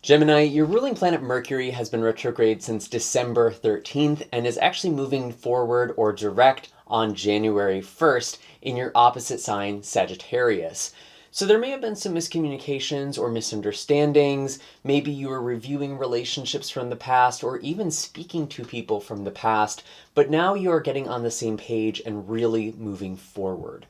Gemini, your ruling planet Mercury has been retrograde since December 13th and is actually moving forward or direct on January 1st in your opposite sign, Sagittarius. So there may have been some miscommunications or misunderstandings. Maybe you were reviewing relationships from the past or even speaking to people from the past, but now you are getting on the same page and really moving forward.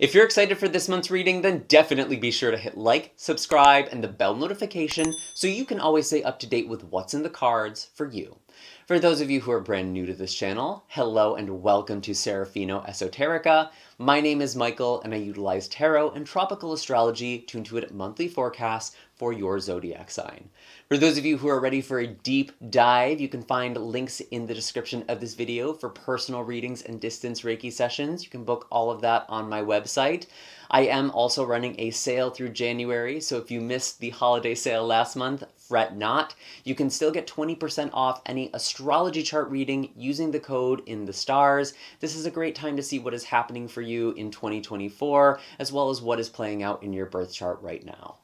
If you're excited for this month's reading, then definitely be sure to hit like, subscribe, and the bell notification so you can always stay up to date with what's in the cards for you. For those of you who are brand new to this channel, hello and welcome to Serafino Esoterica. My name is Michael and I utilize tarot and tropical astrology to intuit monthly forecasts for your zodiac sign. For those of you who are ready for a deep dive, you can find links in the description of this video for personal readings and distance Reiki sessions. You can book all of that on my website. I am also running a sale through January, so if you missed the holiday sale last month, fret not. You can still get 20% off any astrology chart reading using the code in the stars. This is a great time to see what is happening for you in 2024, as well as what is playing out in your birth chart right now.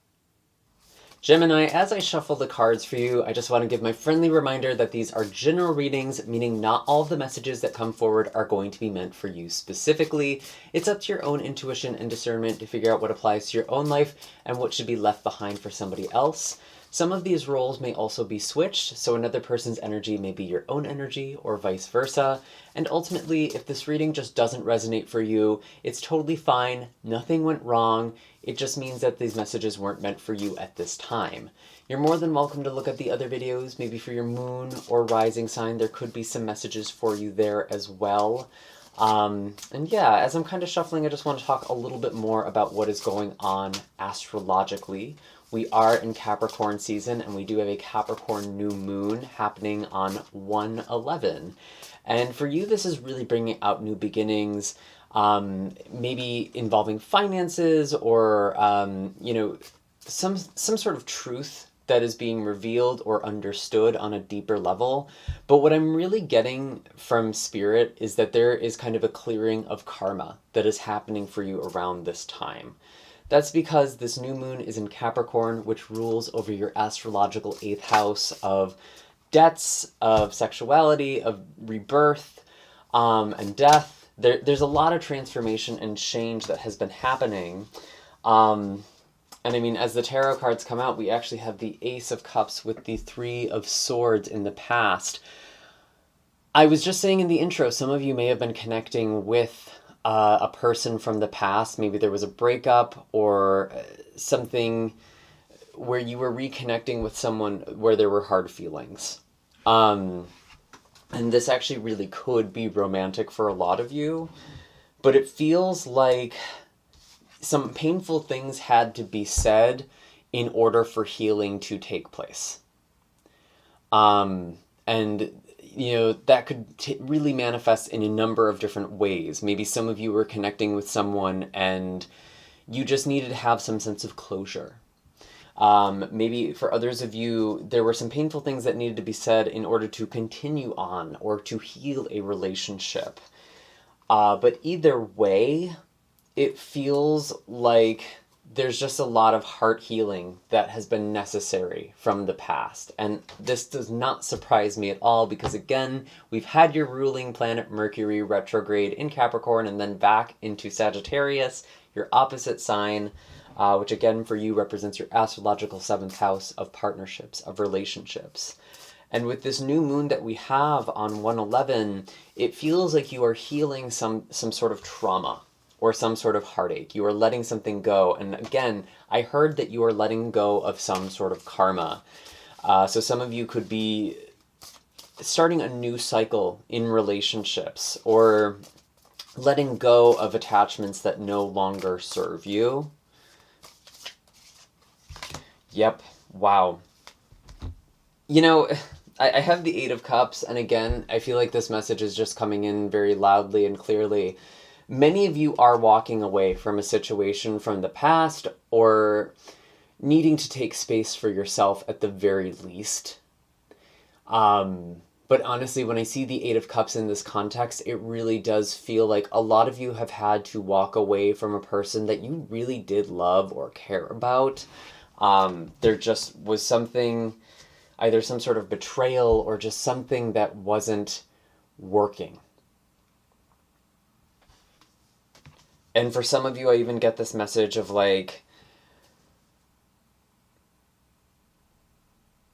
Gemini, as I shuffle the cards for you, I just want to give my friendly reminder that these are general readings, meaning not all of the messages that come forward are going to be meant for you specifically. It's up to your own intuition and discernment to figure out what applies to your own life and what should be left behind for somebody else. Some of these roles may also be switched, so another person's energy may be your own energy or vice versa. And ultimately, if this reading just doesn't resonate for you, it's totally fine. Nothing went wrong. It just means that these messages weren't meant for you at this time. You're more than welcome to look at the other videos, maybe for your moon or rising sign. There could be some messages for you there as well. And yeah, as I'm kind of shuffling, I just want to talk a little bit more about what is going on astrologically. We are in Capricorn season, and we do have a Capricorn new moon happening on 1/11. And for you, this is really bringing out new beginnings, maybe involving finances or, some sort of truth that is being revealed or understood on a deeper level. But what I'm really getting from Spirit is that there is kind of a clearing of karma that is happening for you around this time. That's because this new moon is in Capricorn, which rules over your astrological 8th house of debts, of sexuality, of rebirth, and death. There's a lot of transformation and change that has been happening. And I mean, as the tarot cards come out, we actually have the Ace of Cups with the Three of Swords in the past. I was just saying in the intro, some of you may have been connecting with a person from the past. Maybe there was a breakup or something where you were reconnecting with someone where there were hard feelings. And this actually really could be romantic for a lot of you, but it feels like some painful things had to be said in order for healing to take place. And that could really manifest in a number of different ways. Maybe some of you were connecting with someone and you just needed to have some sense of closure. Maybe for others of you, there were some painful things that needed to be said in order to continue on or to heal a relationship. But either way, it feels like there's just a lot of heart healing that has been necessary from the past. And this does not surprise me at all because, again, we've had your ruling planet Mercury retrograde in Capricorn and then back into Sagittarius, your opposite sign, which again for you represents your astrological 7th house of partnerships, of relationships. And with this new moon that we have on 1/11, it feels like you are healing some sort of trauma or some sort of heartache. You are letting something go. And again, I heard that you are letting go of some sort of karma. So some of you could be starting a new cycle in relationships or letting go of attachments that no longer serve you. Yep. Wow. I have the 8 of Cups, and again, I feel like this message is just coming in very loudly and clearly. Many of you are walking away from a situation from the past or needing to take space for yourself at the very least. But honestly, when I see the 8 of Cups in this context, it really does feel like a lot of you have had to walk away from a person that you really did love or care about. There just was something, either some sort of betrayal or just something that wasn't working. And for some of you, I even get this message of like,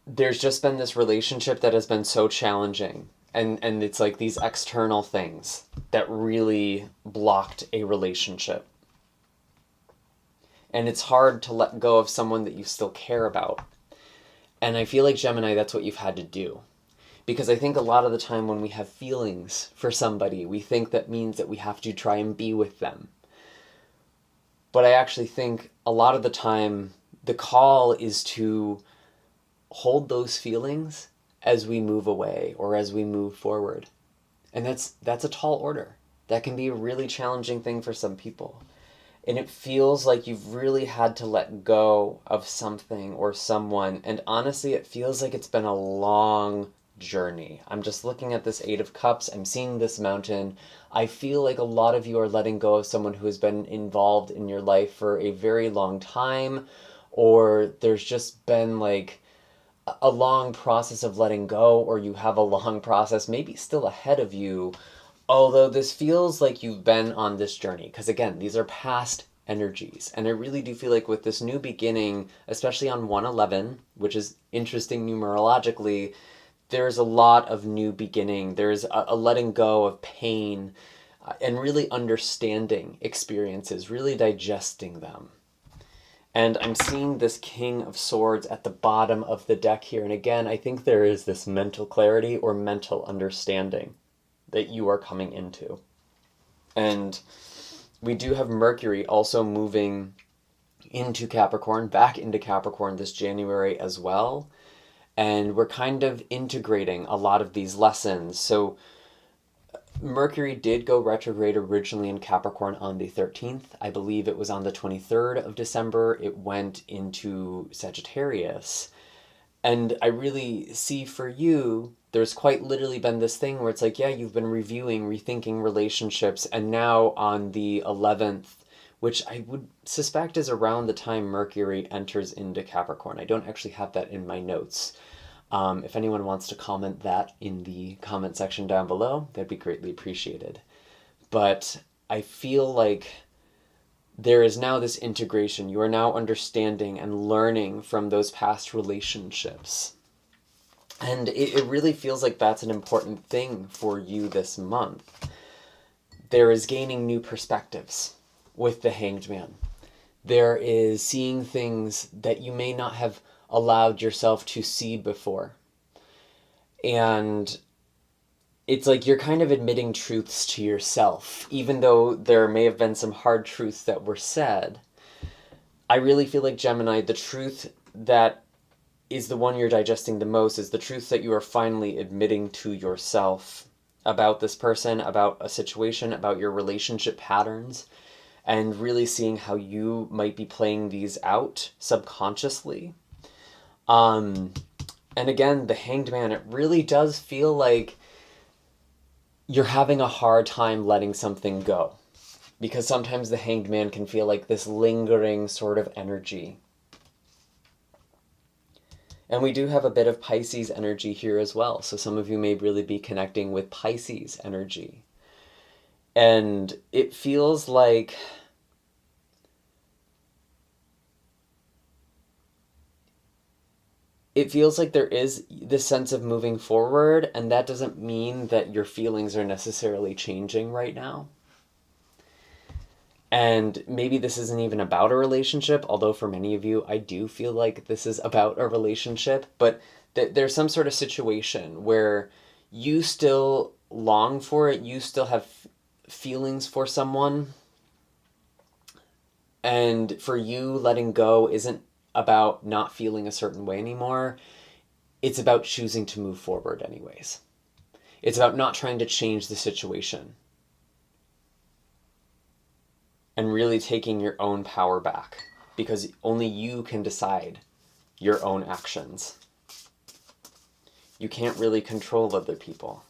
there's just been this relationship that has been so challenging. And it's like these external things that really blocked a relationship. And it's hard to let go of someone that you still care about. And I feel like, Gemini, that's what you've had to do. Because I think a lot of the time when we have feelings for somebody, we think that means that we have to try and be with them. But I actually think a lot of the time the call is to hold those feelings as we move away or as we move forward. And that's a tall order. That can be a really challenging thing for some people. And it feels like you've really had to let go of something or someone. And honestly, it feels like it's been a long journey. I'm just looking at this Eight of Cups. I'm seeing this mountain. I feel like a lot of you are letting go of someone who has been involved in your life for a very long time, or there's just been like a long process of letting go, or you have a long process maybe still ahead of you, although this feels like you've been on this journey, because again, these are past energies. And I really do feel like with this new beginning, especially on 111, which is interesting numerologically, there's a lot of new beginning. There's a letting go of pain, and really understanding experiences, really digesting them. And I'm seeing this King of Swords at the bottom of the deck here. And again, I think there is this mental clarity or mental understanding that you are coming into. And we do have Mercury also moving into Capricorn, back into Capricorn this January as well. And we're kind of integrating a lot of these lessons. So Mercury did go retrograde originally in Capricorn on the 13th. I believe it was on the 23rd of December. It went into Sagittarius. And I really see for you, there's quite literally been this thing where it's like, yeah, you've been reviewing, rethinking relationships. And now on the 11th, which I would suspect is around the time Mercury enters into Capricorn. I don't actually have that in my notes. If anyone wants to comment that in the comment section down below, that'd be greatly appreciated. But I feel like there is now this integration. You are now understanding and learning from those past relationships. And it really feels like that's an important thing for you this month. There is gaining new perspectives with the Hanged Man. There is seeing things that you may not have allowed yourself to see before. And it's like you're kind of admitting truths to yourself, even though there may have been some hard truths that were said. I really feel like, Gemini, the truth that is the one you're digesting the most is the truth that you are finally admitting to yourself about this person, about a situation, about your relationship patterns, and really seeing how you might be playing these out subconsciously. And again, the Hanged Man, it really does feel like you're having a hard time letting something go. Because sometimes the Hanged Man can feel like this lingering sort of energy. And we do have a bit of Pisces energy here as well. So some of you may really be connecting with Pisces energy. And it feels like there is this sense of moving forward, and that doesn't mean that your feelings are necessarily changing right now. And maybe this isn't even about a relationship, although for many of you, I do feel like this is about a relationship, but there's some sort of situation where you still long for it, you still have feelings for someone, and for you, letting go isn't about not feeling a certain way anymore. It's about choosing to move forward anyways. It's about not trying to change the situation and really taking your own power back, because only you can decide your own actions. You can't really control other people.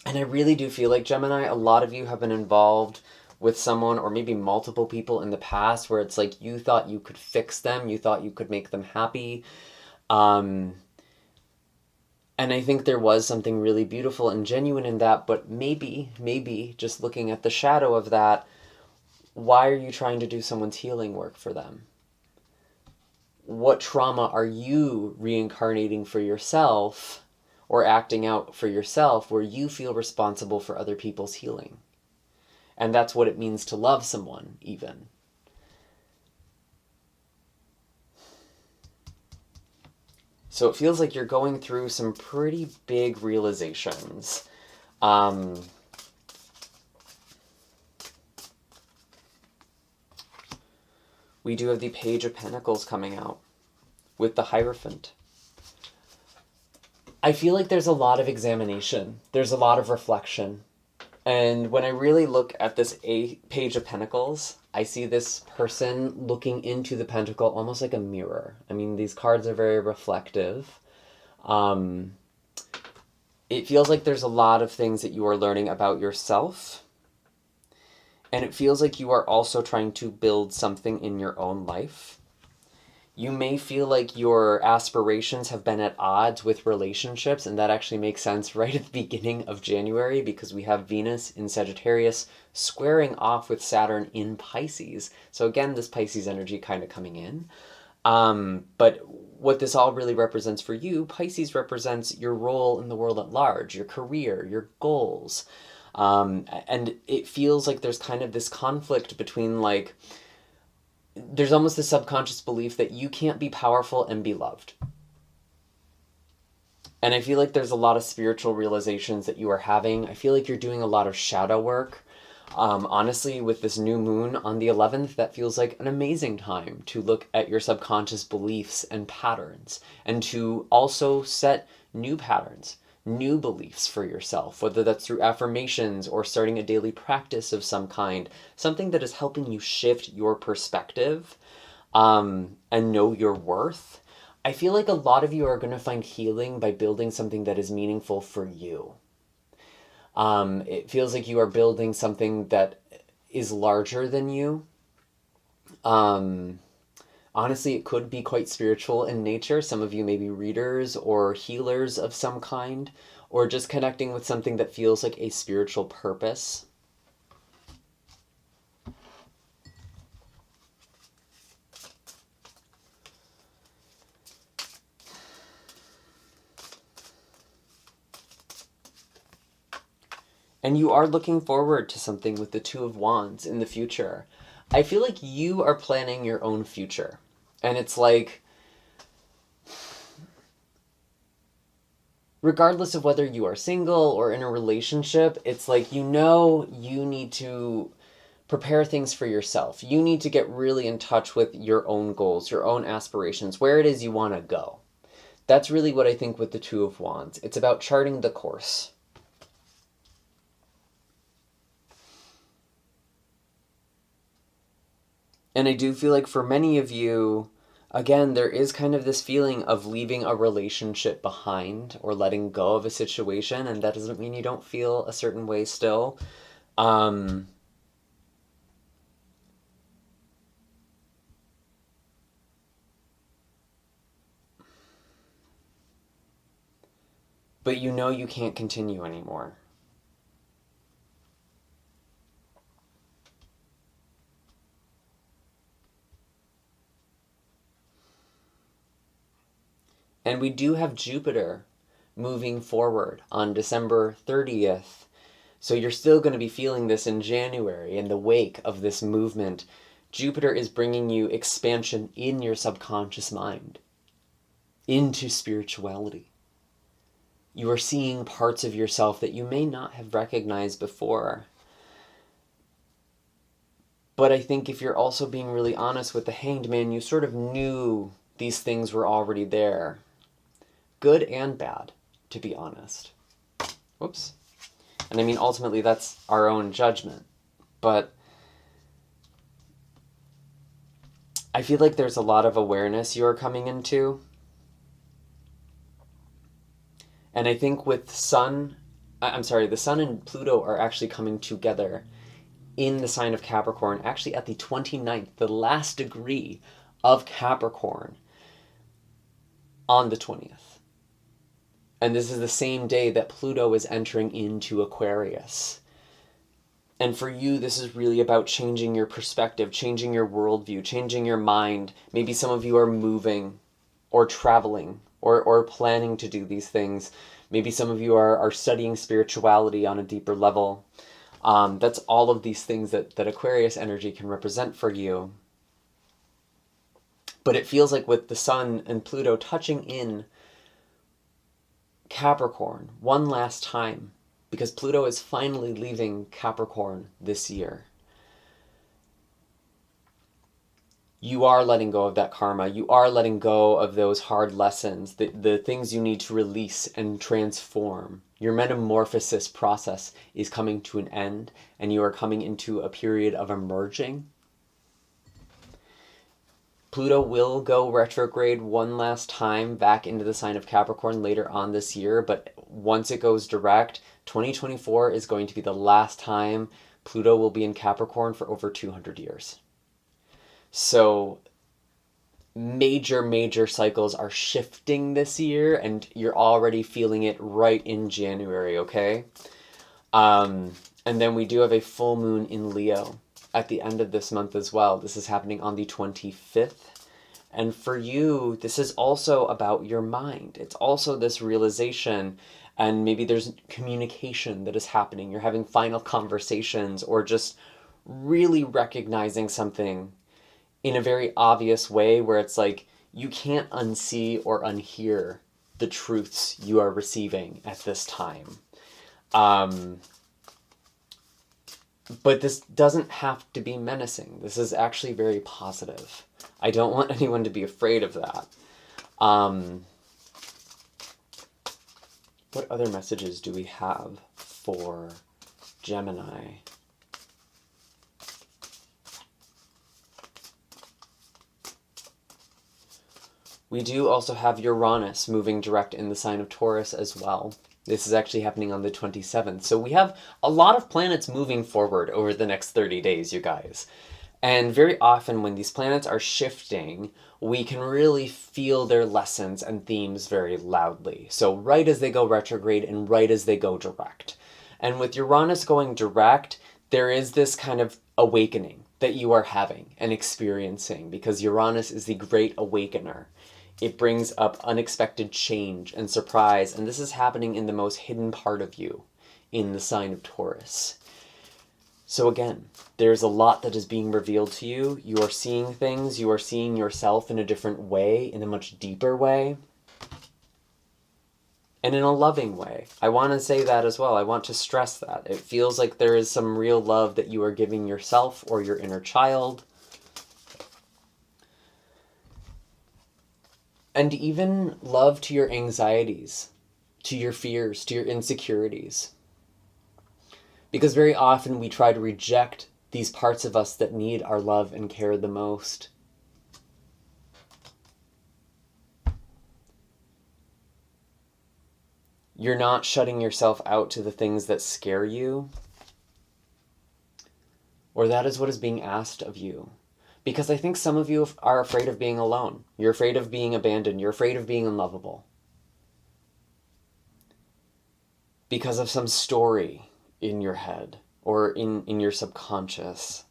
And I really do feel like, Gemini, a lot of you have been involved with someone, or maybe multiple people in the past, where it's like you thought you could fix them, you thought you could make them happy. And I think there was something really beautiful and genuine in that, but maybe just looking at the shadow of that, why are you trying to do someone's healing work for them? What trauma are you reincarnating for yourself or acting out for yourself where you feel responsible for other people's healing? And that's what it means to love someone, even. So it feels like you're going through some pretty big realizations. We do have the Page of Pentacles coming out with the Hierophant. I feel like there's a lot of examination. There's a lot of reflection. And when I really look at this Page of Pentacles, I see this person looking into the pentacle almost like a mirror. I mean, these cards are very reflective. It feels like there's a lot of things that you are learning about yourself. And it feels like you are also trying to build something in your own life. You may feel like your aspirations have been at odds with relationships, and that actually makes sense right at the beginning of January because we have Venus in Sagittarius squaring off with Saturn in Pisces. So again, this Pisces energy kind of coming in. But what this all really represents for you, Pisces represents your role in the world at large, your career, your goals. And it feels like there's kind of this conflict between like, there's almost a subconscious belief that you can't be powerful and be loved. And I feel like there's a lot of spiritual realizations that you are having. I feel like you're doing a lot of shadow work. Honestly, with this new moon on the 11th, that feels like an amazing time to look at your subconscious beliefs and patterns, and to also set new patterns, new beliefs for yourself, whether that's through affirmations or starting a daily practice of some kind, something that is helping you shift your perspective and know your worth. I feel like a lot of you are going to find healing by building something that is meaningful for you. It feels like you are building something that is larger than you. Honestly, it could be quite spiritual in nature. Some of you may be readers or healers of some kind, or just connecting with something that feels like a spiritual purpose. And you are looking forward to something with the Two of Wands in the future. I feel like you are planning your own future. And it's like, regardless of whether you are single or in a relationship, it's like, you know, you need to prepare things for yourself. You need to get really in touch with your own goals, your own aspirations, where it is you want to go. That's really what I think with the Two of Wands. It's about charting the course. And I do feel like for many of you, again, there is kind of this feeling of leaving a relationship behind or letting go of a situation, and that doesn't mean you don't feel a certain way still. But you know you can't continue anymore. And we do have Jupiter moving forward on December 30th. So you're still going to be feeling this in January in the wake of this movement. Jupiter is bringing you expansion in your subconscious mind, into spirituality. You are seeing parts of yourself that you may not have recognized before. But I think if you're also being really honest with the Hanged Man, you sort of knew these things were already there. Good and bad, to be honest. Whoops. And I mean, ultimately, that's our own judgment. But I feel like there's a lot of awareness you're coming into. And I think with the Sun and Pluto are actually coming together in the sign of Capricorn, actually at the 29th, the last degree of Capricorn, on the 20th. And this is the same day that Pluto is entering into Aquarius. And for you, this is really about changing your perspective, changing your worldview, changing your mind. Maybe some of you are moving or traveling or planning to do these things. Maybe some of you are studying spirituality on a deeper level. That's all of these things that Aquarius energy can represent for you. But it feels like with the Sun and Pluto touching in Capricorn one last time, because Pluto is finally leaving Capricorn this year, you are letting go of that karma. You are letting go of those hard lessons, the things you need to release and transform. Your metamorphosis process is coming to an end, and you are coming into a period of emerging. Pluto will go retrograde one last time back into the sign of Capricorn later on this year, but once it goes direct, 2024 is going to be the last time Pluto will be in Capricorn for over 200 years. So major cycles are shifting this year, and you're already feeling it right in January, okay? And then we do have a full moon in Leo at the end of this month as well. This is happening on the 25th. And for you, this is also about your mind. It's also this realization, and maybe there's communication that is happening. You're having final conversations, or just really recognizing something in a very obvious way where it's like you can't unsee or unhear the truths you are receiving at this time. But this doesn't have to be menacing. This is actually very positive. I don't want anyone to be afraid of that. What other messages do we have for Gemini? We do also have Uranus moving direct in the sign of Taurus as well. This is actually happening on the 27th. So we have a lot of planets moving forward over the next 30 days, you guys. And very often when these planets are shifting, we can really feel their lessons and themes very loudly. So right as they go retrograde and right as they go direct. And with Uranus going direct, there is this kind of awakening that you are having and experiencing, because Uranus is the great awakener. It brings up unexpected change and surprise, and this is happening in the most hidden part of you, in the sign of Taurus. So again, there's a lot that is being revealed to you. You are seeing things, you are seeing yourself in a different way, in a much deeper way, and in a loving way. I want to say that as well. I want to stress that. It feels like there is some real love that you are giving yourself or your inner child. And even love to your anxieties, to your fears, to your insecurities. Because very often we try to reject these parts of us that need our love and care the most. You're not shutting yourself out to the things that scare you, or that is what is being asked of you. Because I think some of you are afraid of being alone. You're afraid of being abandoned. You're afraid of being unlovable. Because of some story in your head or in your subconscious.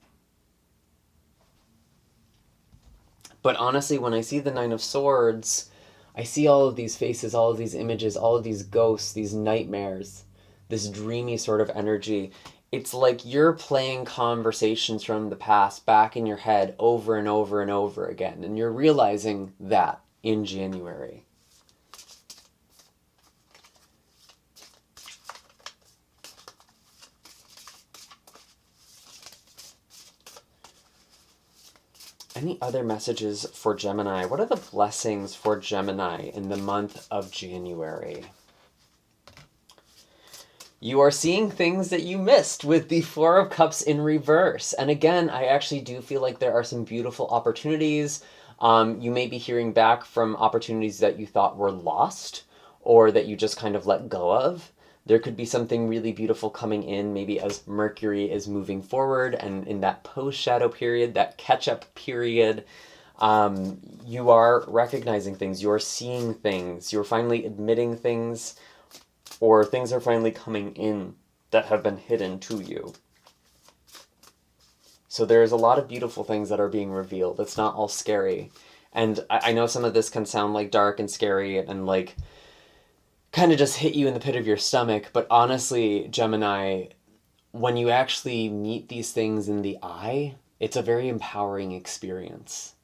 But honestly, when I see the Nine of Swords, I see all of these faces, all of these images, all of these ghosts, these nightmares, this dreamy sort of energy. It's like you're playing conversations from the past back in your head over and over and over again. And you're realizing that in January. Any other messages for Gemini? What are the blessings for Gemini in the month of January? You are seeing things that you missed with the Four of Cups in reverse. And again, I actually do feel like there are some beautiful opportunities. You may be hearing back from opportunities that you thought were lost or that you just kind of let go of. There could be something really beautiful coming in, maybe as Mercury is moving forward and in that post-shadow period, that catch-up period. You are recognizing things, you're seeing things, you're finally admitting things, or things are finally coming in that have been hidden to you. So there's a lot of beautiful things that are being revealed. It's not all scary. And I know some of this can sound like dark and scary and like kind of just hit you in the pit of your stomach, but honestly, Gemini, when you actually meet these things in the eye, it's a very empowering experience.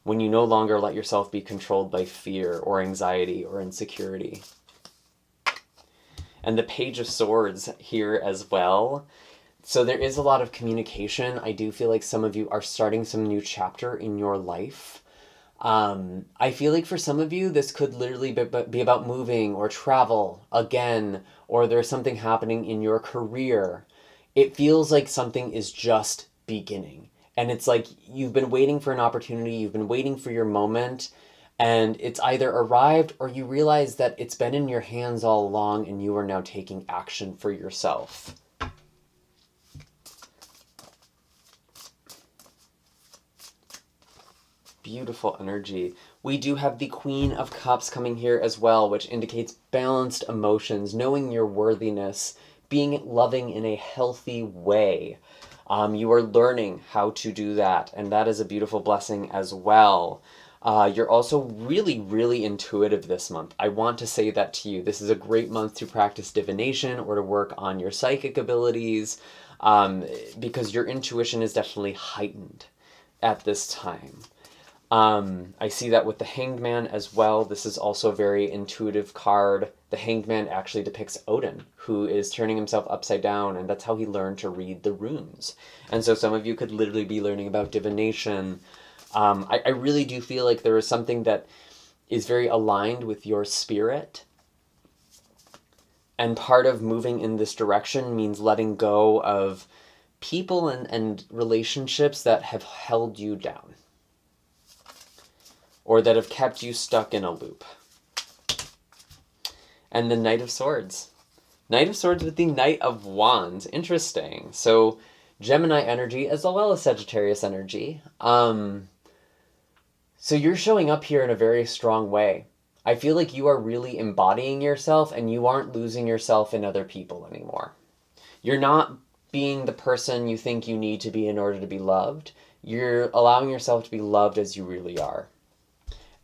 When you no longer let yourself be controlled by fear or anxiety or insecurity. And the Page of Swords here as well. So there is a lot of communication. I do feel like some of you are starting some new chapter in your life. I feel like for some of you, this could literally be about moving or travel again, or there's something happening in your career. It feels like something is just beginning. And it's like you've been waiting for an opportunity, you've been waiting for your moment, and it's either arrived or you realize that it's been in your hands all along and you are now taking action for yourself. Beautiful energy. We do have the Queen of Cups coming here as well, which indicates balanced emotions, knowing your worthiness, being loving in a healthy way. You are learning how to do that, and that is a beautiful blessing as well. You're also really, really intuitive this month. I want to say that to you. This is a great month to practice divination or to work on your psychic abilities, because your intuition is definitely heightened at this time. I see that with the Hanged Man as well. This is also a very intuitive card. The Hanged Man actually depicts Odin, who is turning himself upside down, and that's how he learned to read the runes. And so some of you could literally be learning about divination. I really do feel like there is something that is very aligned with your spirit. And part of moving in this direction means letting go of people and relationships that have held you down, or that have kept you stuck in a loop. And the Knight of Swords. Knight of Swords with the Knight of Wands. Interesting. So Gemini energy as well as Sagittarius energy. So you're showing up here in a very strong way. I feel like you are really embodying yourself and you aren't losing yourself in other people anymore. You're not being the person you think you need to be in order to be loved. You're allowing yourself to be loved as you really are.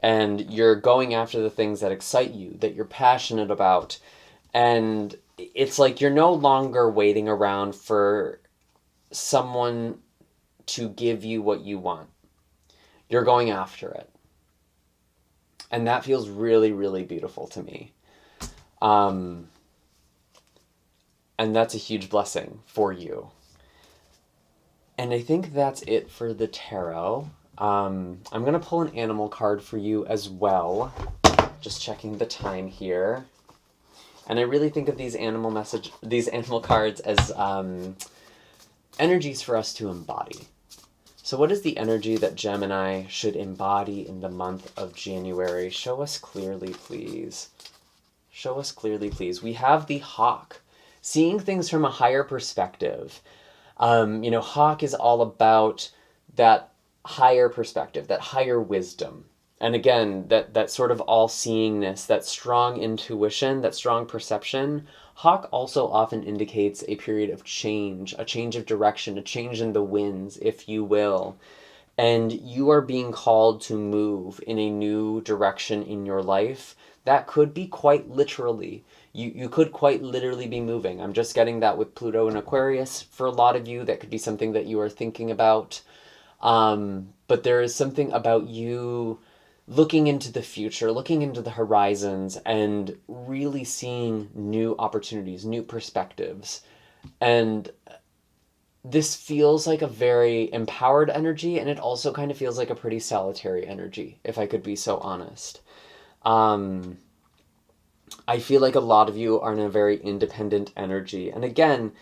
And you're going after the things that excite you, that you're passionate about. And it's like you're no longer waiting around for someone to give you what you want. You're going after it. And that feels really, really beautiful to me. And that's a huge blessing for you. And I think that's it for the tarot. I'm going to pull an animal card for you as well. Just checking the time here. And I really think of these animal cards as energies for us to embody. So what is the energy that Gemini should embody in the month of January? Show us clearly, please. Show us clearly, please. We have the Hawk, seeing things from a higher perspective. Hawk is all about that higher perspective, that higher wisdom. And again, that sort of all-seeingness, that strong intuition, that strong perception. Hawk also often indicates a period of change, a change of direction, a change in the winds, if you will. And you are being called to move in a new direction in your life. That could be quite literally. You could quite literally be moving. I'm just getting that with Pluto and Aquarius. For a lot of you, that could be something that you are thinking about. But there is something about you looking into the future, looking into the horizons, and really seeing new opportunities, new perspectives. And this feels like a very empowered energy, and it also kind of feels like a pretty solitary energy, if I could be so honest. I feel like a lot of you are in a very independent energy. And again,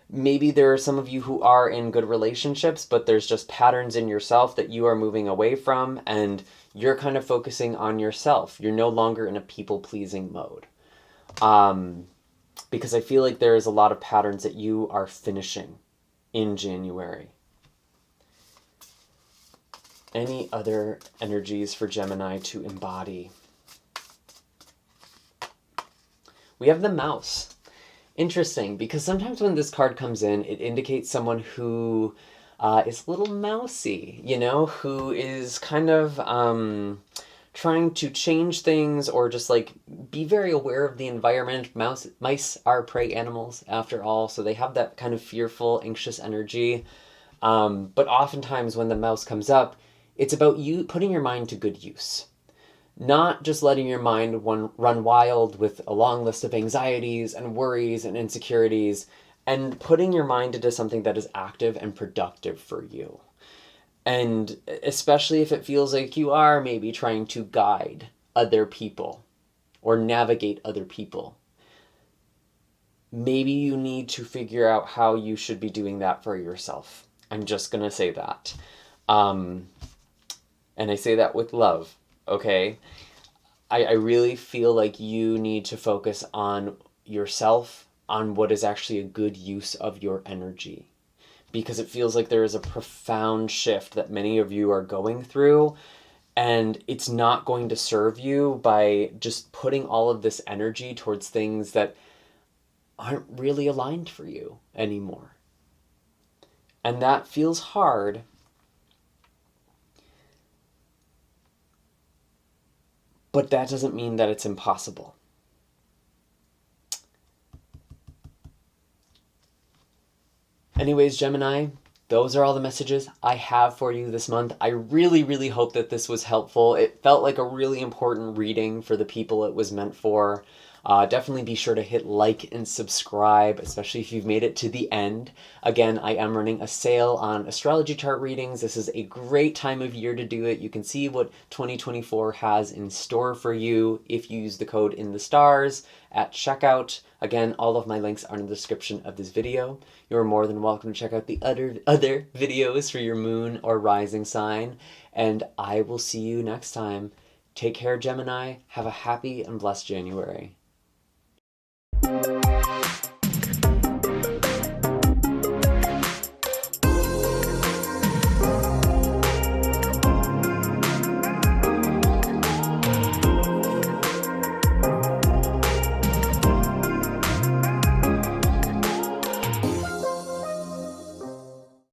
maybe there are some of you who are in good relationships, but there's just patterns in yourself that you are moving away from, and you're kind of focusing on yourself. You're no longer in a people-pleasing mode. because I feel like there is a lot of patterns that you are finishing in January. Any other energies for Gemini to embody? We have the Mouse. Interesting, because sometimes when this card comes in, it indicates someone who is a little mousy, you know, who is kind of trying to change things or just like be very aware of the environment. Mice are prey animals after all, so they have that kind of fearful, anxious energy. But oftentimes when the mouse comes up, it's about you putting your mind to good use. Not just letting your mind run wild with a long list of anxieties and worries and insecurities, and putting your mind into something that is active and productive for you. And especially if it feels like you are maybe trying to guide other people or navigate other people, maybe you need to figure out how you should be doing that for yourself. I'm just going to say that. And I say that with love, okay? I really feel like you need to focus on yourself, on what is actually a good use of your energy. Because it feels like there is a profound shift that many of you are going through, and it's not going to serve you by just putting all of this energy towards things that aren't really aligned for you anymore. And that feels hard. But that doesn't mean that it's impossible. Anyways, Gemini, those are all the messages I have for you this month. I really, really hope that this was helpful. It felt like a really important reading for the people it was meant for. Definitely be sure to hit like and subscribe, especially if you've made it to the end. Again, I am running a sale on astrology chart readings. This is a great time of year to do it. You can see what 2024 has in store for you if you use the code in the stars at checkout. Again, all of my links are in the description of this video. You're more than welcome to check out the other videos for your moon or rising sign. And I will see you next time. Take care, Gemini. Have a happy and blessed January.